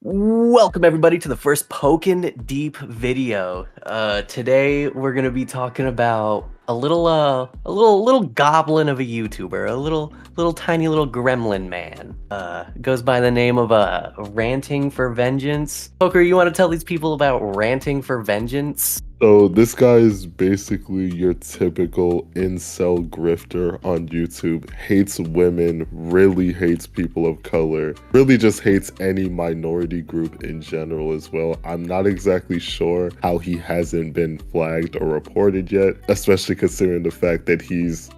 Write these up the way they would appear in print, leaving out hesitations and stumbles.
Welcome everybody to the first Pokin Deep video. Today we're gonna be talking about a little goblin of a YouTuber, a little tiny little gremlin man. Goes by the name of Ranting for Vengeance. Poker, you want to tell these people about Ranting for Vengeance? So this guy is basically your typical incel grifter on YouTube. Hates women, really hates people of color, really just hates any minority group in general as well. I'm not exactly sure how he hasn't been flagged or reported yet, especially considering the fact that he's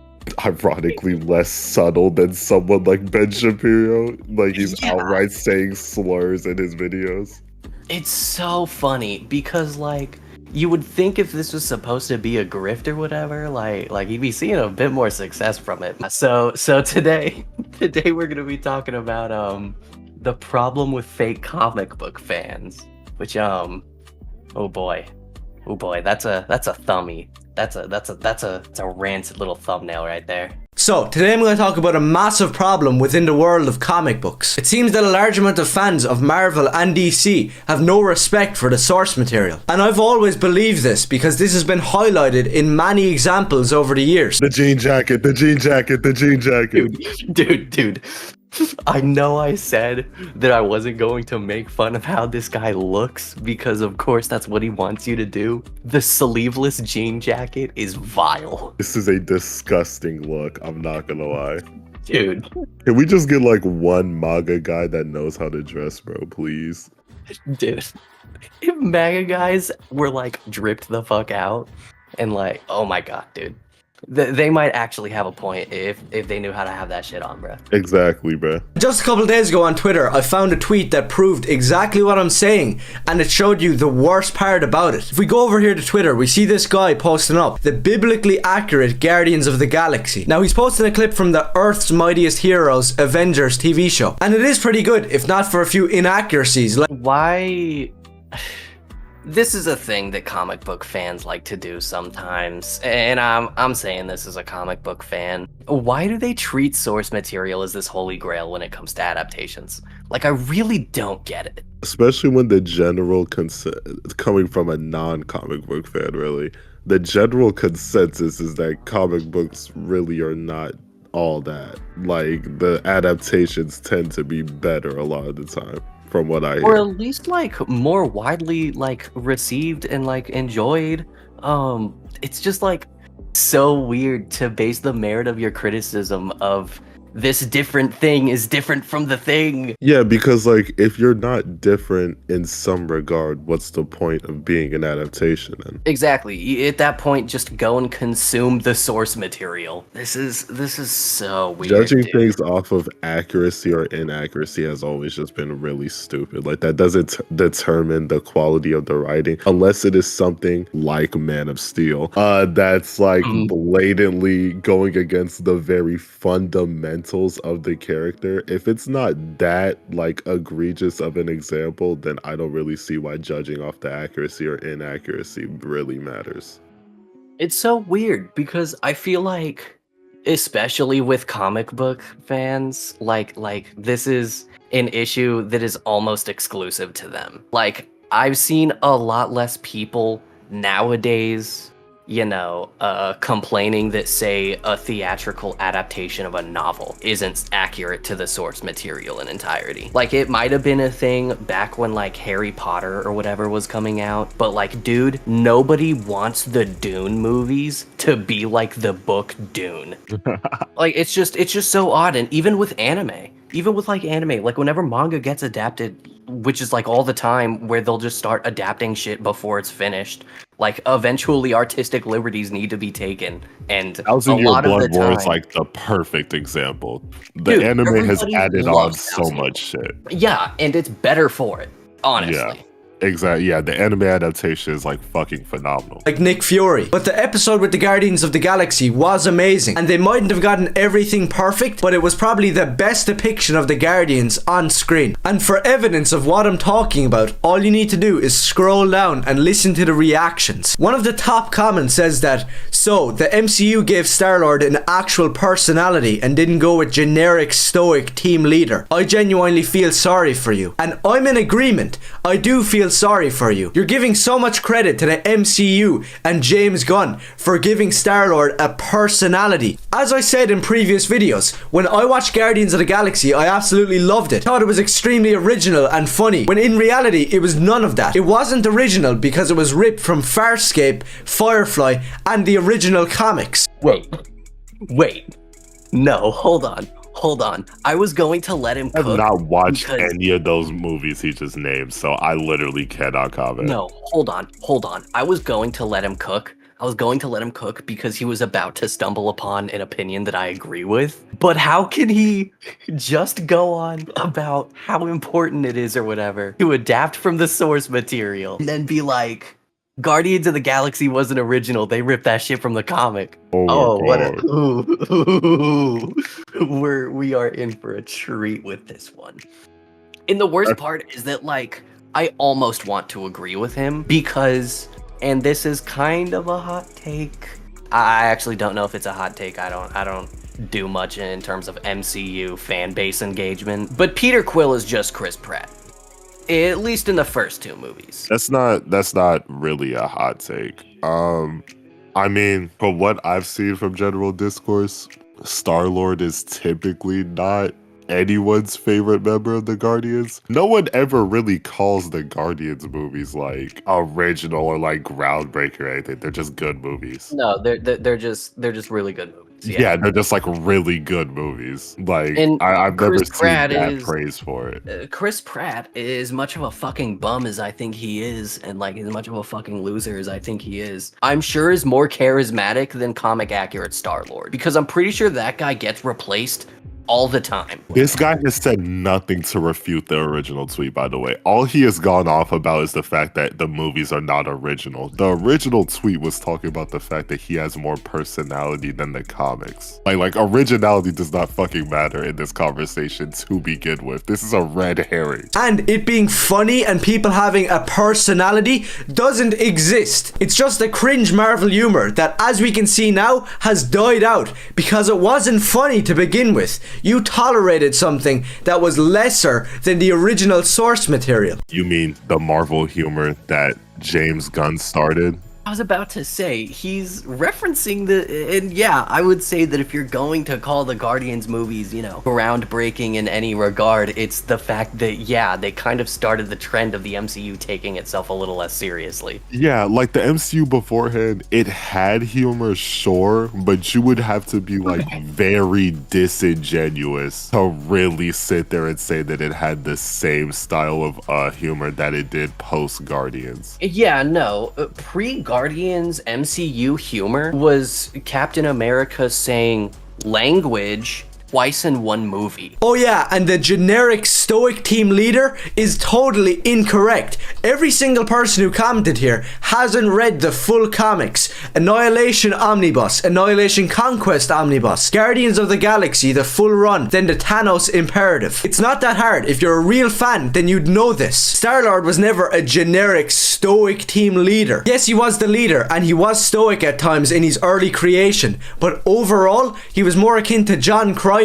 ironically less subtle than someone like Ben Shapiro. Like he's outright saying slurs in his videos. It's so funny because like you would think if this was supposed to be a grift or whatever, like he'd be seeing a bit more success from it. So today we're gonna be talking about the problem with fake comic book fans, which oh boy, that's a thumbie. That's a rancid little thumbnail right there. So, today I'm going to talk about a massive problem within the world of comic books. It seems that a large amount of fans of Marvel and DC have no respect for the source material. And I've always believed this because this has been highlighted in many examples over the years. The jean jacket, the jean jacket, the jean jacket. Dude. I know I said that I wasn't going to make fun of how this guy looks because of course that's what he wants you to do. The sleeveless jean jacket is vile. This is a disgusting look, I'm not gonna lie. Dude. Can we just get like one MAGA guy that knows how to dress, bro, please? Dude. If MAGA guys were like dripped the fuck out and like, oh my god, dude. They might actually have a point if they knew how to have that shit on, bro. Exactly, bro. Just a couple days ago on Twitter, I found a tweet that proved exactly what I'm saying, and it showed you the worst part about it. If we go over here to Twitter, we see this guy posting up the biblically accurate Guardians of the Galaxy. Now, he's posting a clip from the Earth's Mightiest Heroes Avengers TV show, and it is pretty good, if not for a few inaccuracies. Why... This is a thing that comic book fans like to do sometimes, and I'm saying this as a comic book fan. Why do they treat source material as this holy grail when it comes to adaptations? Like, I really don't get it. Especially when the general coming from a non-comic book fan, really, the general consensus is that comic books really are not all that. Like, the adaptations tend to be better a lot of the time. From what I hear. Or at least like more widely like received and like enjoyed. It's just like so weird to base the merit of your criticism of this different thing is different from the thing. Yeah, because like if you're not different in some regard, what's the point of being an adaptation then? Exactly. At that point, just go and consume the source material. This is so weird. Judging dude. things off of accuracy or inaccuracy has always just been really stupid. Like that doesn't determine the quality of the writing unless it is something like Man of Steel. That's like blatantly going against the very fundamentals of the character. If it's not that like egregious of an example, then I don't really see why judging off the accuracy or inaccuracy really matters. It's so weird because I feel like, especially with comic book fans, like this is an issue that is almost exclusive to them. Like, I've seen a lot less people nowadays, you know, complaining that, say, a theatrical adaptation of a novel isn't accurate to the source material in entirety. Like, it might have been a thing back when, like, Harry Potter or whatever was coming out, but, like, dude, nobody wants the Dune movies to be like the book Dune. Like, it's just so odd. And even with anime, like, whenever manga gets adapted, which is, like, all the time, where they'll just start adapting shit before it's finished, like, eventually artistic liberties need to be taken, and a lot of the time... War is like the perfect example. The anime has added on so much shit. Yeah, and it's better for it, honestly. Exactly. Yeah, the anime adaptation is like fucking phenomenal. Like Nick Fury. But the episode with the Guardians of the Galaxy was amazing. And they mightn't have gotten everything perfect, but it was probably the best depiction of the Guardians on screen. And for evidence of what I'm talking about, all you need to do is scroll down and listen to the reactions. One of the top comments says that, so the MCU gave Star-Lord an actual personality and didn't go with generic stoic team leader. I genuinely feel sorry for you. And I'm in agreement. I do feel sorry for you. You're giving so much credit to the MCU and James Gunn for giving Star-Lord a personality. As I said in previous videos, when I watched Guardians of the Galaxy, I absolutely loved it. Thought it was extremely original and funny, when in reality it was none of that. It wasn't original because it was ripped from Farscape, Firefly, and the original comics. Wait. No, hold on. I was going to let him cook. I've not watched because... any of those movies he just named, so I literally cannot comment. No, hold on. I was going to let him cook. Because he was about to stumble upon an opinion that I agree with. But how can he just go on about how important it is or whatever to adapt from the source material and then be like, Guardians of the Galaxy wasn't original. They ripped that shit from the comic. We are in for a treat with this one. And the worst part is that, like, I almost want to agree with him because, and this is kind of a hot take. I actually don't know if it's a hot take. I don't do much in terms of MCU fan base engagement. But Peter Quill is just Chris Pratt. At least in the first two movies. That's not really a hot take. I mean, from what I've seen from general discourse, Star-Lord is typically not anyone's favorite member of the Guardians. No one ever really calls the Guardians movies like original or like groundbreaking or anything. They're just good movies. No, they're just really good movies. Yeah, they're just like really good movies. Like, I've never seen that praise for it. Chris Pratt is much of a fucking bum as I think he is, and like as much of a fucking loser as I think he is. I'm sure is more charismatic than comic accurate Star-Lord, because I'm pretty sure that guy gets replaced all the time. This guy has said nothing to refute the original tweet, by the way. All he has gone off about is the fact that the movies are not original. The original tweet was talking about the fact that he has more personality than the comics. Like originality does not fucking matter in this conversation to begin with. This is a red herring. And it being funny and people having a personality doesn't exist. It's just a cringe Marvel humor that, as we can see now, has died out because it wasn't funny to begin with. You tolerated something that was lesser than the original source material. You mean the Marvel humor that James Gunn started? I was about to say, he's referencing and yeah, I would say that if you're going to call the Guardians movies, you know, groundbreaking in any regard, it's the fact that, yeah, they kind of started the trend of the MCU taking itself a little less seriously. Yeah, like the MCU beforehand, it had humor, sure, but you would have to be like very disingenuous to really sit there and say that it had the same style of humor that it did post-Guardians. Yeah, no, pre-Guardians MCU humor was Captain America saying language twice in one movie. Oh yeah, and the generic stoic team leader is totally incorrect. Every single person who commented here hasn't read the full comics. Annihilation Omnibus, Annihilation Conquest Omnibus, Guardians of the Galaxy, the full run, then the Thanos Imperative. It's not that hard. If you're a real fan, then you'd know this. Star-Lord was never a generic stoic team leader. Yes, he was the leader, and he was stoic at times in his early creation, but overall, he was more akin to John Crichton,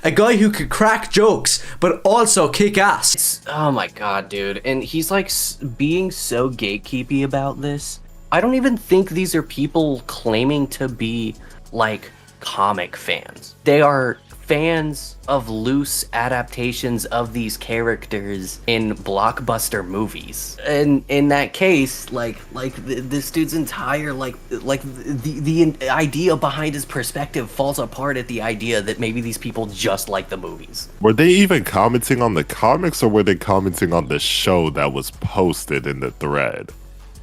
a guy who could crack jokes, but also kick ass. Oh my god, dude. And he's like being so gatekeepy about this. I don't even think these are people claiming to be like comic fans. They are fans of loose adaptations of these characters in blockbuster movies. And in that case, this dude's entire the idea behind his perspective falls apart at the idea that maybe these people just like the movies. Were they even commenting on the comics, or were they commenting on the show that was posted in the thread?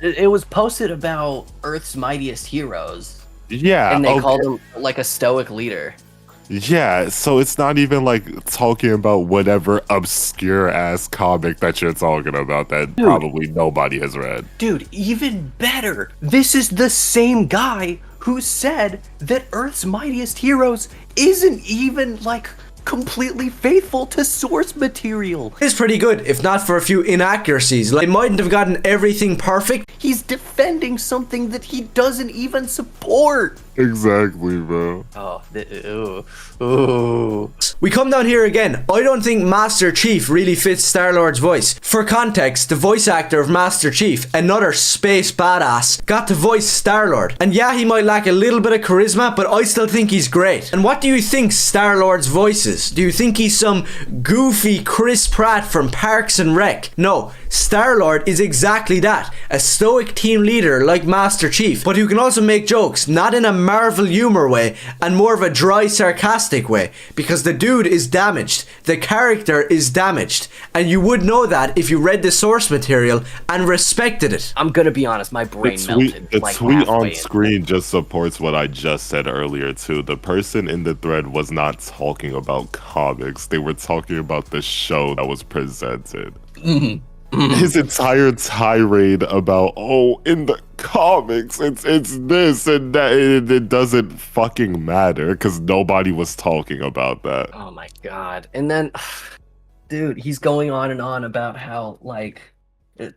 It was posted about Earth's Mightiest Heroes. Yeah, and they called him like a stoic leader. Yeah, so it's not even like talking about whatever obscure ass comic that you're talking about that Dude. probably nobody has read. Dude, even better. This is the same guy who said that Earth's Mightiest Heroes isn't even like completely faithful to source material. It's pretty good, if not for a few inaccuracies. Like, they mightn't have gotten everything perfect. He's defending something that he doesn't even support. Exactly, bro. Oh, ooh. We come down here again. I don't think Master Chief really fits Star-Lord's voice. For context, the voice actor of Master Chief, another space badass, got to voice Star-Lord. And yeah, he might lack a little bit of charisma, but I still think he's great. And what do you think Star-Lord's voice is? Do you think he's some goofy Chris Pratt from Parks and Rec? No, Star-Lord is exactly that. A stoic team leader like Master Chief, but who can also make jokes, not in a Marvel humor way, and more of a dry, sarcastic way, because the dude is damaged. The character is damaged, and you would know that if you read the source material and respected it. I'm gonna be honest, my brain melted. The like tweet halfway on in. screen just supports what I just said earlier too. The person in the thread was not talking about comics; they were talking about the show that was presented. His entire tirade about, oh, in the comics it's this and that, it doesn't fucking matter because nobody was talking about that. Oh my god. And then dude, he's going on and on about how like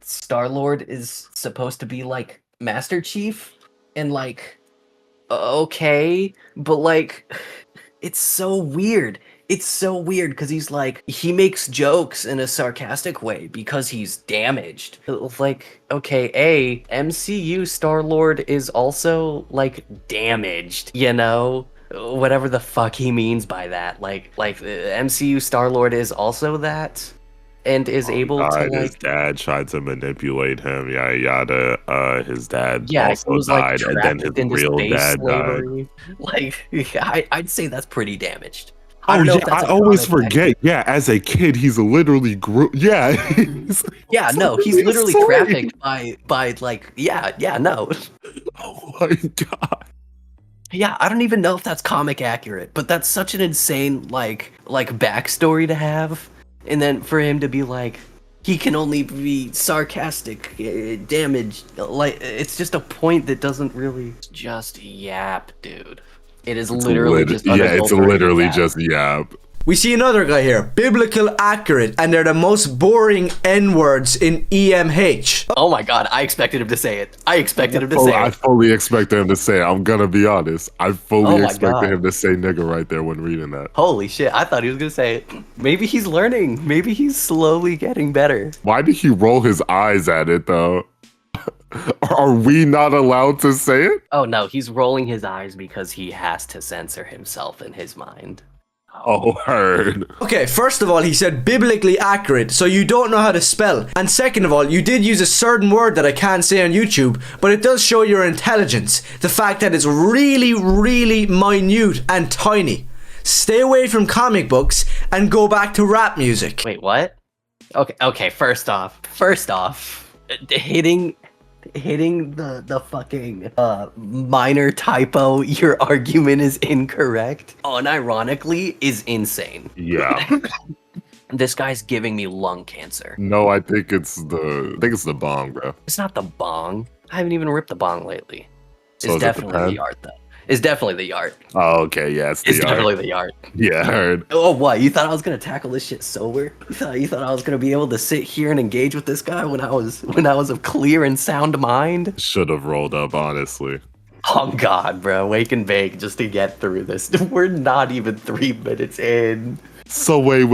Star-Lord is supposed to be like Master Chief, and like okay, but like it's so weird. It's so weird because he's like, he makes jokes in a sarcastic way because he's damaged. Like, okay, MCU Star-Lord is also like damaged, you know? Whatever the fuck he means by that. Like MCU Star-Lord is also that, and is able to like. His dad tried to manipulate him, yada yada. His dad Also was like died, and then his into real space dad slavery. Like, I'd say that's pretty damaged. Oh yeah, I always forget. Yeah, as a kid, he's literally grew. Yeah, he's literally trafficked by like no. Oh my god. Yeah, I don't even know if that's comic accurate, but that's such an insane like backstory to have, and then for him to be like, he can only be sarcastic, damaged. Like it's just a point that doesn't really just yap, dude. It is literally just it's literally just yap. We see another guy here, biblical accurate, and they're the most boring N-words in EMH. Oh my god, I expected him to say it. I fully expected him to say it. I'm gonna be honest. I fully expected him to say nigga right there when reading that. Holy shit, I thought he was gonna say it. Maybe he's learning. Maybe he's slowly getting better. Why did he roll his eyes at it though? Are we not allowed to say it? Oh no, he's rolling his eyes because he has to censor himself in his mind. Oh, heard. Okay, first of all, he said biblically accurate, so you don't know how to spell. And second of all, you did use a certain word that I can't say on YouTube, but it does show your intelligence. The fact that it's really, really minute and tiny. Stay away from comic books and go back to rap music. Wait, what? Okay, first off, hitting the fucking minor typo, your argument is incorrect, unironically, is insane. Yeah. This guy's giving me lung cancer. No, I think it's the bong, bro. It's not the bong. I haven't even ripped the bong lately. So it's definitely the art, though. It's definitely the art. Oh, okay, yeah, it's definitely the art. Yeah, I heard. Oh, what? You thought I was gonna tackle this shit sober? You thought I was gonna be able to sit here and engage with this guy when I was of clear and sound mind? Should have rolled up, honestly. Oh god, bro, wake and bake just to get through this. We're not even 3 minutes in. So wait.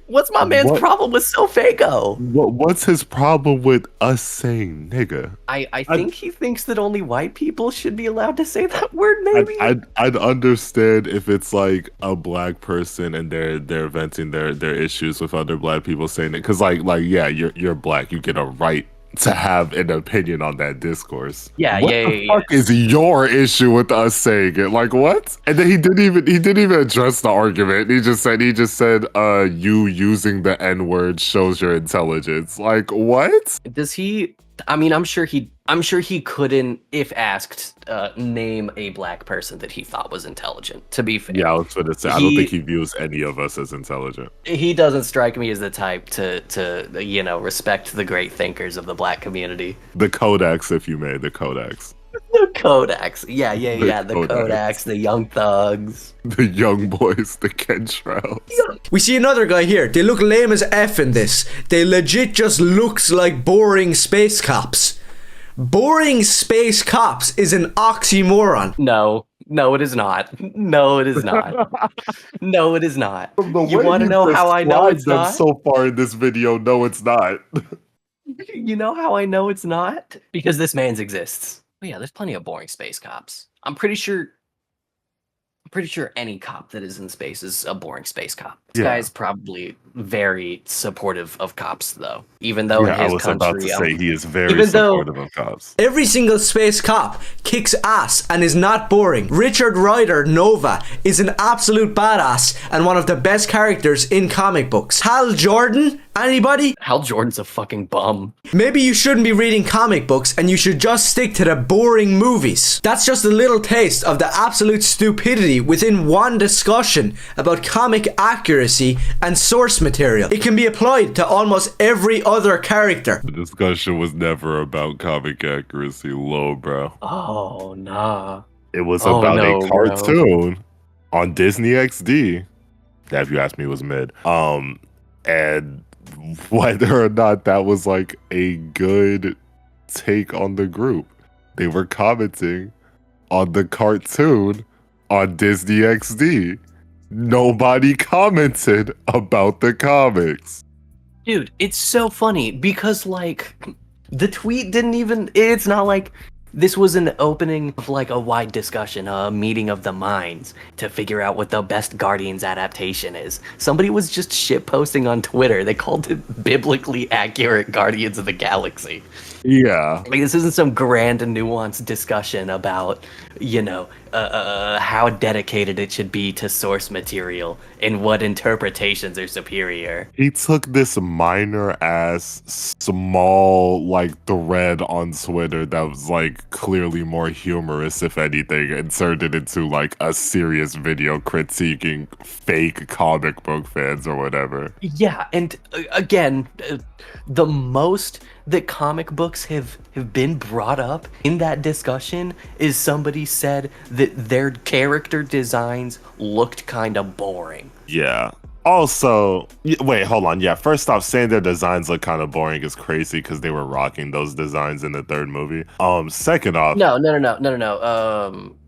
What's my man's problem with Sofako? What's his problem with us saying nigga? I think he thinks that only white people should be allowed to say that word, maybe? I'd understand if it's like a black person and they're venting their issues with other black people saying it. Cause like yeah, you're black, you get a right to have an opinion on that discourse. Yeah, what the fuck is your issue with us saying it? Like what? And then he didn't even address the argument. He just said you using the N-word shows your intelligence. Like what? Does he I mean, I'm sure he couldn't, if asked, name a black person that he thought was intelligent. To be fair, Yeah, I was gonna say, I don't think he views any of us as intelligent. he doesn't strike me as the type to respect the great thinkers of the black community. The Kodaks, if you may, the Kodaks. The Kodaks, yeah, the Kodaks. Kodaks, the Young Thugs. The young boys, the Kentrels. We see another guy here. They look lame as F in this. They legit just looks like boring space cops. Boring space cops is an oxymoron. No, it is not. No, it is not. No, it is not. You want to know how I know it's them not? so far in this video, no, it's not. You know how I know it's not? Because this man's exists. Oh, yeah, there's plenty of boring space cops. I'm pretty sure any cop that is in space is a boring space cop. This guy is probably very supportive of cops, though. Even though in his I was country, about to say he is very supportive of cops. Every single space cop kicks ass and is not boring. Richard Rider, Nova, is an absolute badass and one of the best characters in comic books. Hal Jordan? Anybody? Hal Jordan's a fucking bum. Maybe you shouldn't be reading comic books and you should just stick to the boring movies. That's just a little taste of the absolute stupidity within one discussion about comic accuracy and source material. It can be applied to almost every other character. The discussion was never about comic accuracy, low, bro. Oh, nah. It was about a cartoon on Disney XD. That, if you ask me, was mid. And whether or not that was like a good take on the group, they were commenting on the cartoon on Disney XD. Nobody commented about the comics. Dude, it's so funny because, like, the tweet didn't even... It's not like this was an opening of, like, a wide discussion, a meeting of the minds to figure out what the best Guardians adaptation is. Somebody was just shitposting on Twitter. They called it biblically accurate Guardians of the Galaxy. Yeah. Like, this isn't some grand and nuanced discussion about, how dedicated it should be to source material and what interpretations are superior. He took this minor ass small like thread on Twitter that was like clearly more humorous, if anything, and turned it into like a serious video critiquing fake comic book fans or whatever. Yeah, and again, the most that comic books have been brought up in that discussion is somebody said that their character designs looked kind of boring. Yeah. Also, wait, hold on. Yeah, first off, saying their designs look kind of boring is crazy because they were rocking those designs in the third movie. Second off, No.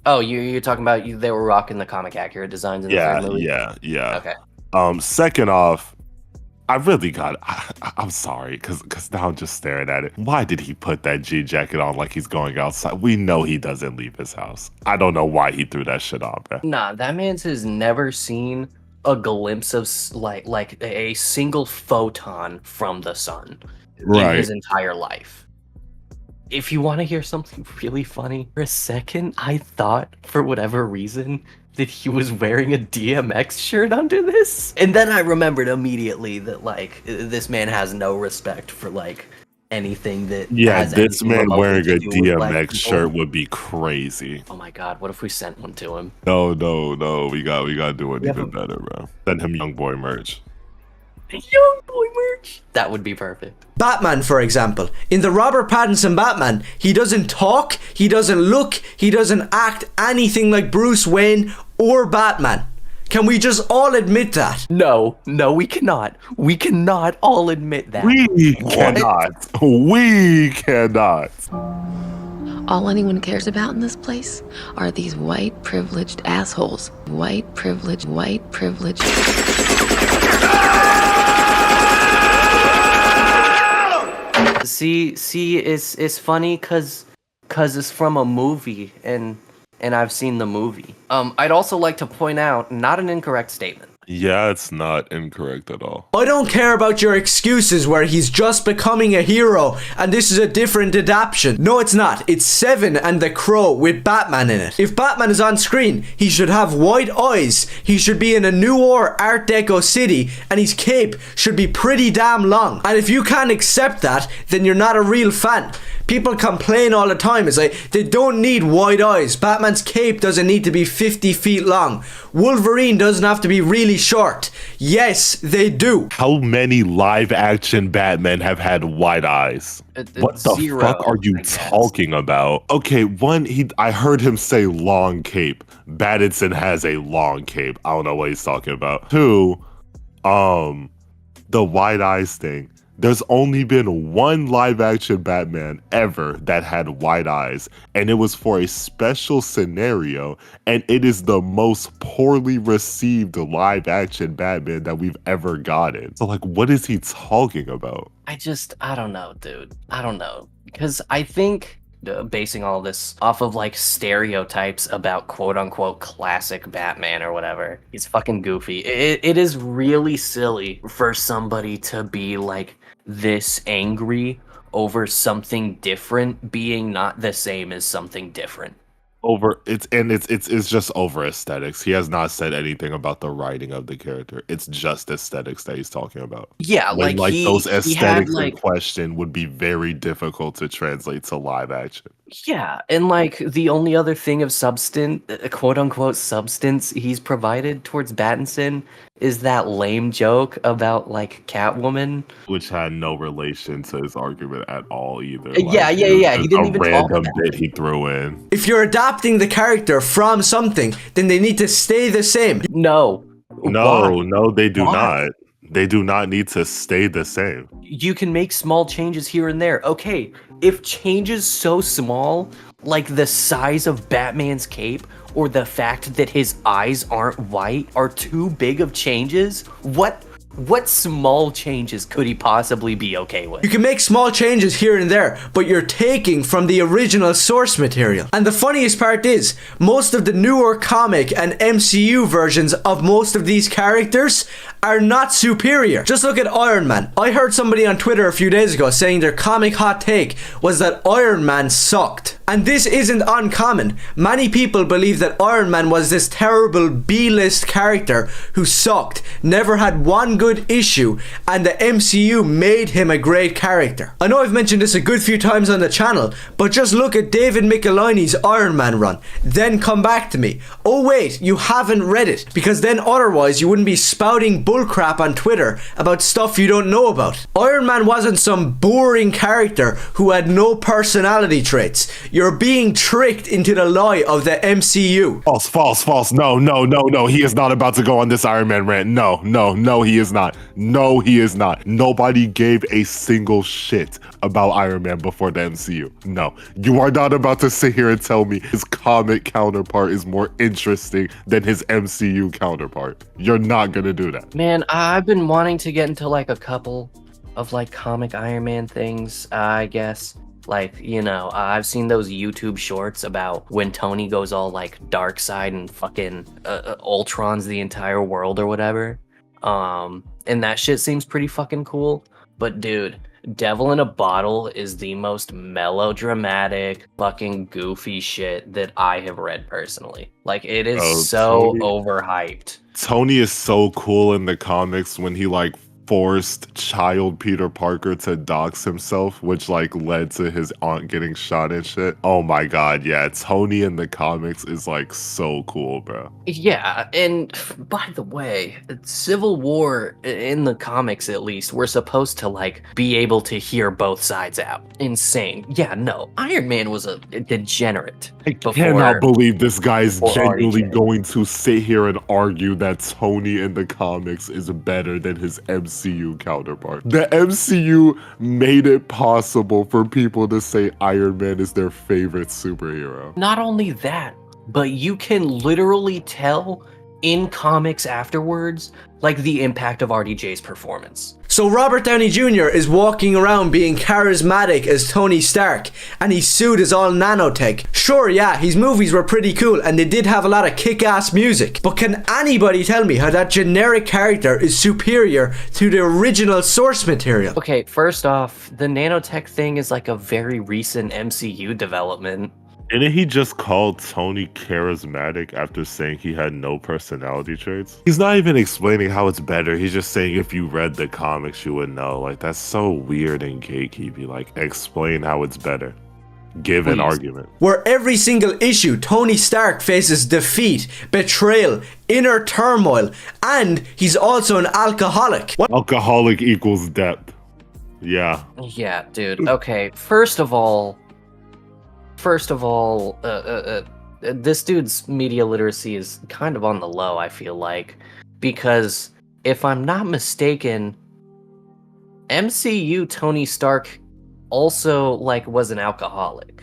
Oh, you're talking about they were rocking the comic accurate designs in the third movie? Yeah. Okay. Second off, I'm sorry, because now I'm just staring at it. Why did he put that G jacket on like he's going outside? We know he doesn't leave his house. I don't know why he threw that shit on, man. Nah, that man's has never seen a glimpse of like a single photon from the sun in his entire life. If you want to hear something really funny, for a second, I thought, for whatever reason, that he was wearing a DMX shirt under this. And then I remembered immediately that, like, this man has no respect for, like, anything that has this man wearing a DMX shirt would be crazy. Oh my god, what if we sent one to him? No, we gotta do it even better, bro. Send him Young Boy merch. Young Boy merch? That would be perfect. Batman, for example. In the Robert Pattinson Batman, he doesn't talk, he doesn't look, he doesn't act anything like Bruce Wayne or Batman. Can we just all admit that? No, we cannot. We cannot all admit that. We cannot. All anyone cares about in this place are these white privileged assholes. White privilege. See, it's funny cause it's from a movie and I've seen the movie. I'd also like to point out, not an incorrect statement. Yeah, it's not incorrect at all. I don't care about your excuses where he's just becoming a hero and this is a different adaptation. No, it's not. It's Seven and the Crow with Batman in it. If Batman is on screen, he should have white eyes, he should be in a noir Art Deco city, and his cape should be pretty damn long. And if you can't accept that, then you're not a real fan. People complain all the time. It's like, they don't need wide eyes. Batman's cape doesn't need to be 50 feet long. Wolverine doesn't have to be really short. Yes, they do. How many live action Batman have had wide eyes? What the Zero, fuck are you I guess. talking about? Okay, I heard him say long cape. Pattinson has a long cape. I don't know what he's talking about. Two, the wide eyes thing. There's only been one live action Batman ever that had wide eyes, and it was for a special scenario, and it is the most poorly received live action Batman that we've ever gotten. So like, what is he talking about? I don't know, dude. I don't know. Because I think basing all this off of like stereotypes about quote unquote classic Batman or whatever, he's fucking goofy. It is really silly for somebody to be like this angry over something different being not the same as something different. It's just over aesthetics. He has not said anything about the writing of the character. It's just aesthetics that he's talking about. Yeah, When, like those he had aesthetics in like question would be very difficult to translate to live action. yeah, and like the only other thing of substance, quote unquote substance he's provided towards Pattinson is that lame joke about like Catwoman. Which had no relation to his argument at all either. Yeah. It was He just didn't a even talk random about bit he threw in. If you're adapting the character from something, then they need to stay the same. No. Why? No, they do Why? not. They do not need to stay the same. You can make small changes here and there. Okay, if changes so small, like the size of Batman's cape or the fact that his eyes aren't white, are too big of changes, what small changes could he possibly be okay with? You can make small changes here and there, but you're taking from the original source material. And the funniest part is, most of the newer comic and MCU versions of most of these characters are not superior. Just look at Iron Man. I heard somebody on Twitter a few days ago saying their comic hot take was that Iron Man sucked. And this isn't uncommon. Many people believe that Iron Man was this terrible B-list character who sucked, never had one good issue, and the MCU made him a great character. I know I've mentioned this a good few times on the channel, but just look at David Michelinie's Iron Man run, then come back to me. Oh wait, you haven't read it, because then otherwise you wouldn't be spouting bullcrap on Twitter about stuff you don't know about. Iron Man wasn't some boring character who had no personality traits. You're being tricked into the lie of the MCU. False. No. He is not about to go on this Iron Man rant. No, he is not. No, he is not. Nobody gave a single shit about Iron Man before the MCU. No. You are not about to sit here and tell me his comic counterpart is more interesting than his MCU counterpart. You're not gonna do that. Man, I've been wanting to get into like a couple of like comic Iron Man things, I guess. Like, you know, I've seen those YouTube shorts about when Tony goes all like dark side and fucking Ultrons the entire world or whatever. And that shit seems pretty fucking cool. But dude, Devil in a Bottle is the most melodramatic, fucking goofy shit that I have read personally. Like, it is so overhyped. Tony is so cool in the comics when he like forced child Peter Parker to dox himself, which like led to his aunt getting shot and shit. Oh my god, yeah, Tony in the comics is like so cool, bro. Yeah, and by the way, Civil War in the comics at least, we're supposed to like be able to hear both sides out. Insane. Yeah, no, Iron Man was a degenerate. I cannot believe this guy is genuinely RDJ. going to sit here and argue that Tony in the comics is better than his MCU counterpart. The MCU made it possible for people to say Iron Man is their favorite superhero. Not only that, but you can literally tell in comics afterwards, like the impact of RDJ's performance. So Robert Downey Jr. is walking around being charismatic as Tony Stark, and his suit is all nanotech. Sure, yeah, his movies were pretty cool and they did have a lot of kick-ass music, but can anybody tell me how that generic character is superior to the original source material? Okay, first off, the nanotech thing is like a very recent MCU development. Didn't he just call Tony charismatic after saying he had no personality traits? He's not even explaining how it's better. He's just saying if you read the comics, you would know. Like, that's so weird and gatekeepy. Like, explain how it's better. Give an argument. Where every single issue, Tony Stark faces defeat, betrayal, inner turmoil, and he's also an alcoholic. What? Alcoholic equals depth. Yeah. Yeah, dude. Okay, first of all, this dude's media literacy is kind of on the low, I feel like, because if I'm not mistaken, MCU Tony Stark also like was an alcoholic.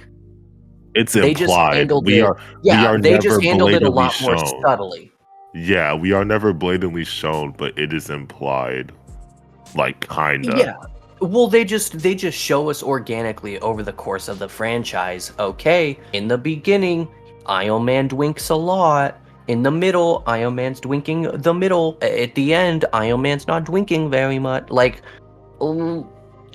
It's They just implied. handled We it. are Yeah, they never just handled it a blatantly lot more shown. subtly. Yeah, we are never blatantly shown, but it is implied. Like, kinda. Yeah. Well, they just show us organically over the course of the franchise. Okay, in the beginning, Iron Man dwinks a lot. In the middle, Iron Man's dwinking the middle. At the end, Iron Man's not dwinking very much. Like,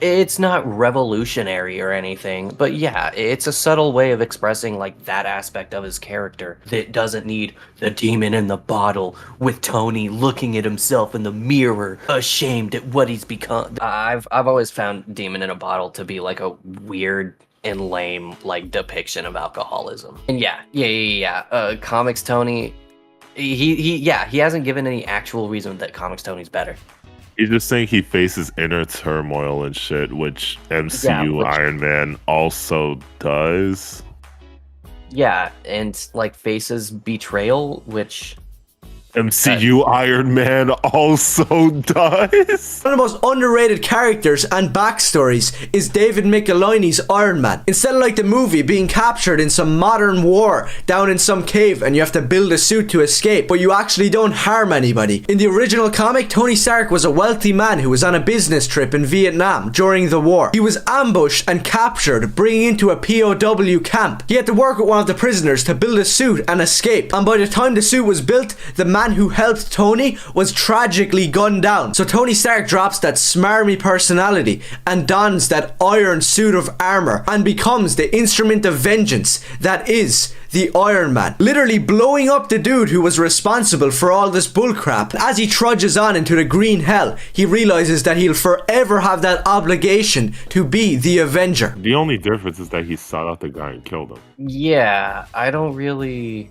it's not revolutionary or anything, but yeah, it's a subtle way of expressing like that aspect of his character that doesn't need the demon in the bottle with Tony looking at himself in the mirror, ashamed at what he's become. I've always found Demon in a Bottle to be like a weird and lame like depiction of alcoholism. And yeah. Comics Tony, he hasn't given any actual reason that Comics Tony's better. He's just saying he faces inner turmoil and shit, which MCU Iron Man also does. Yeah, and like faces betrayal, which MCU Iron Man also does. One of the most underrated characters and backstories is David Michelinie's Iron Man. Instead of like the movie being captured in some modern war down in some cave and you have to build a suit to escape, but you actually don't harm anybody. In the original comic, Tony Stark was a wealthy man who was on a business trip in Vietnam during the war. He was ambushed and captured, bringing into a POW camp. He had to work with one of the prisoners to build a suit and escape. And by the time the suit was built, the man who helped Tony was tragically gunned down. So Tony Stark drops that smarmy personality and dons that iron suit of armor and becomes the instrument of vengeance that is the Iron Man, literally blowing up the dude who was responsible for all this bullcrap. As he trudges on into the green hell, he realizes that he'll forever have that obligation to be the Avenger. The only difference is that he sought out the guy and killed him. Yeah, I don't really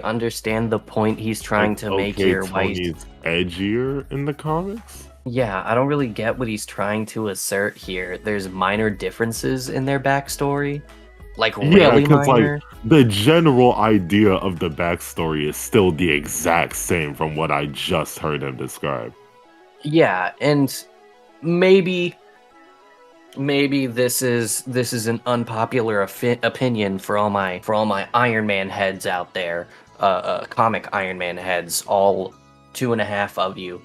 understand the point he's trying to make here. Why Tony's edgier in the comics? Yeah, I don't really get what he's trying to assert here. There's minor differences in their backstory. Like, really minor? Like, the general idea of the backstory is still the exact same from what I just heard him describe. Yeah, and maybe this is an unpopular opinion for all my Iron Man heads out there, comic Iron Man heads, all 2.5 of you.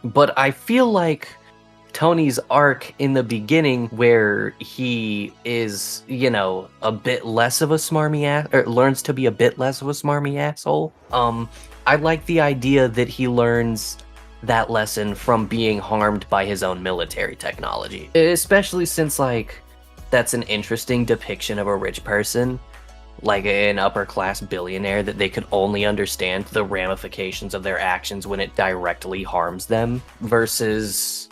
But I feel like Tony's arc in the beginning, where he is, a bit less of a smarmy ass, or learns to be a bit less of a smarmy asshole. I like the idea that he learns that lesson from being harmed by his own military technology, especially since like that's an interesting depiction of a rich person, like an upper class billionaire, that they could only understand the ramifications of their actions when it directly harms them, versus,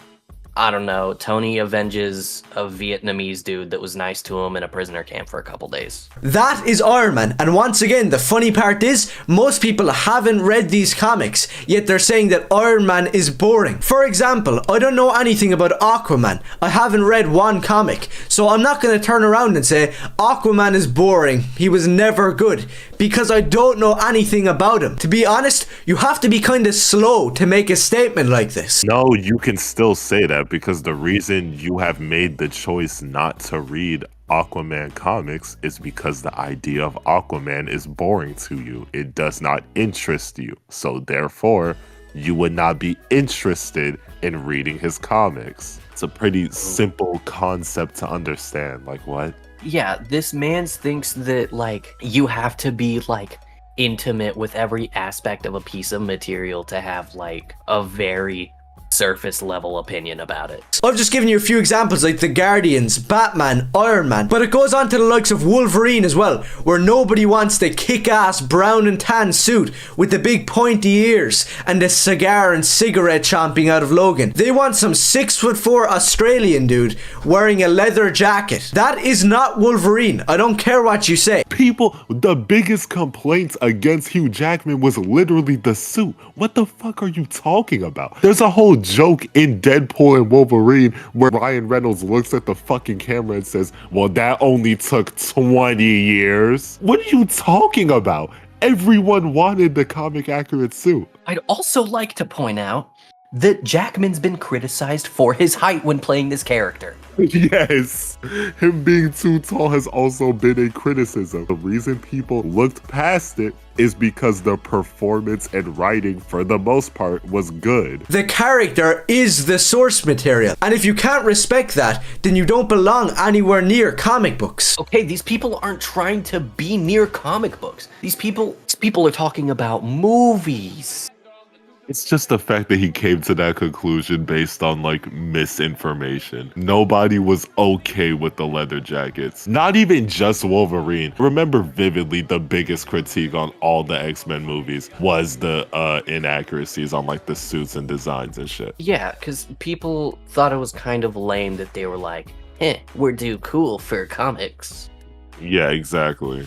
I don't know, Tony avenges a Vietnamese dude that was nice to him in a prisoner camp for a couple days. That is Iron Man, and once again, the funny part is, most people haven't read these comics, yet they're saying that Iron Man is boring. For example, I don't know anything about Aquaman. I haven't read one comic, so I'm not going to turn around and say, Aquaman is boring, he was never good, because I don't know anything about him. To be honest, you have to be kind of slow to make a statement like this. No, you can still say that, because the reason you have made the choice not to read Aquaman comics is because the idea of Aquaman is boring to you. It does not interest you. So therefore, you would not be interested in reading his comics. It's a pretty simple concept to understand. Like, what? Yeah, this man thinks that, like, you have to be, like, intimate with every aspect of a piece of material to have, like, a very surface level opinion about it. I've just given you a few examples like the Guardians, Batman, Iron Man, but it goes on to the likes of Wolverine as well, where nobody wants the kick-ass brown and tan suit with the big pointy ears and the cigar and cigarette chomping out of Logan. They want some 6'4" Australian dude wearing a leather jacket. That is not Wolverine. I don't care what you say. People, the biggest complaints against Hugh Jackman was literally the suit. What the fuck are you talking about? There's a whole joke in Deadpool and Wolverine where Ryan Reynolds looks at the fucking camera and says, well, that only took 20 years. What are you talking about? Everyone wanted the comic accurate suit. I'd also like to point out that Jackman's been criticized for his height when playing this character. Yes, him being too tall has also been a criticism. The reason people looked past it is because the performance and writing, for the most part, was good. The character is the source material, and if you can't respect that, then you don't belong anywhere near comic books. Okay, these people aren't trying to be near comic books. These people are talking about movies. It's just the fact that he came to that conclusion based on, like, misinformation. Nobody was okay with the leather jackets. Not even just Wolverine. Remember vividly the biggest critique on all the X-Men movies was the inaccuracies on, like, the suits and designs and shit. Yeah, because people thought it was kind of lame that they were like, we're too cool for comics. Yeah, exactly.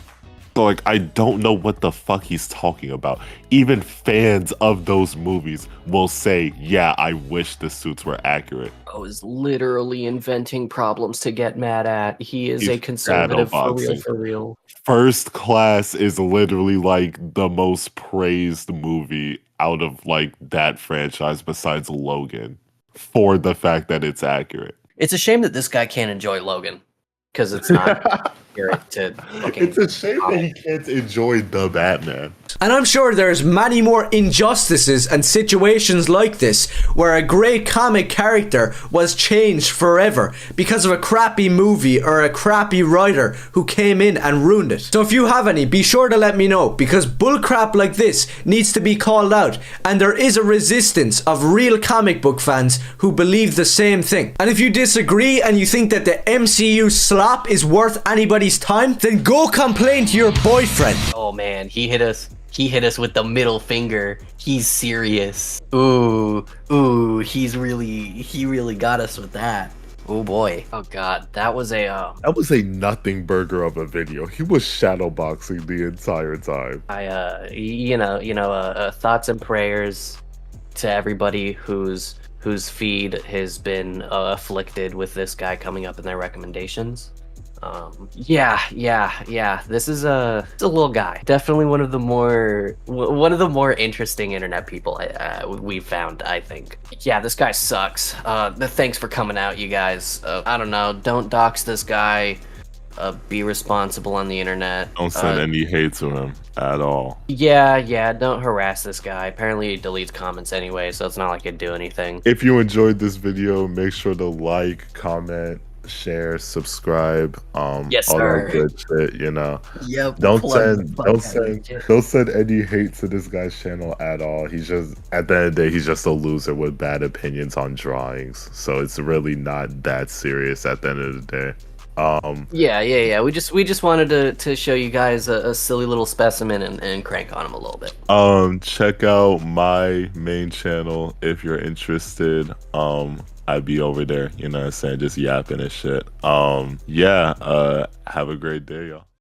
So, like, I don't know what the fuck he's talking about. Even fans of those movies will say, yeah, I wish the suits were accurate. I was literally inventing problems to get mad at. He is He's a conservative shadowboxing. for real. First Class is literally, like, the most praised movie out of, like, that franchise besides Logan for the fact that it's accurate. It's a shame that this guy can't enjoy Logan because it's not accurate to fucking It's a shame that he can't enjoy the Batman. And I'm sure there's many more injustices and situations like this where a great comic character was changed forever because of a crappy movie or a crappy writer who came in and ruined it. So if you have any, be sure to let me know, because bullcrap like this needs to be called out, and there is a resistance of real comic book fans who believe the same thing. And if you disagree and you think that the MCU slop is worth anybody's time, then go complain to your boyfriend. Oh man, he hit us. He hit us with the middle finger. He's serious. Ooh, he really got us with that. Oh boy. Oh god, that was a That was a nothing burger of a video. He was shadowboxing the entire time. thoughts and prayers to everybody whose feed has been afflicted with this guy coming up in their recommendations. This is a little guy. Definitely one of the more interesting internet people we've found, I think. Yeah, this guy sucks. Thanks for coming out, you guys. I don't know. Don't dox this guy. Be responsible on the internet. Don't send any hate to him at all. Yeah, don't harass this guy. Apparently he deletes comments anyway, so it's not like it'd do anything. If you enjoyed this video, make sure to like, comment, share, subscribe, Yes, all sir. that good shit, you know. Yep. Don't send any hate to this guy's channel at all. He's just, at the end of the day, he's just a loser with bad opinions on drawings. So it's really not that serious at the end of the day. Yeah. We just wanted to show you guys a silly little specimen and crank on him a little bit. Check out my main channel if you're interested. I'd be over there, you know what I'm saying, just yapping and shit. Have a great day, y'all.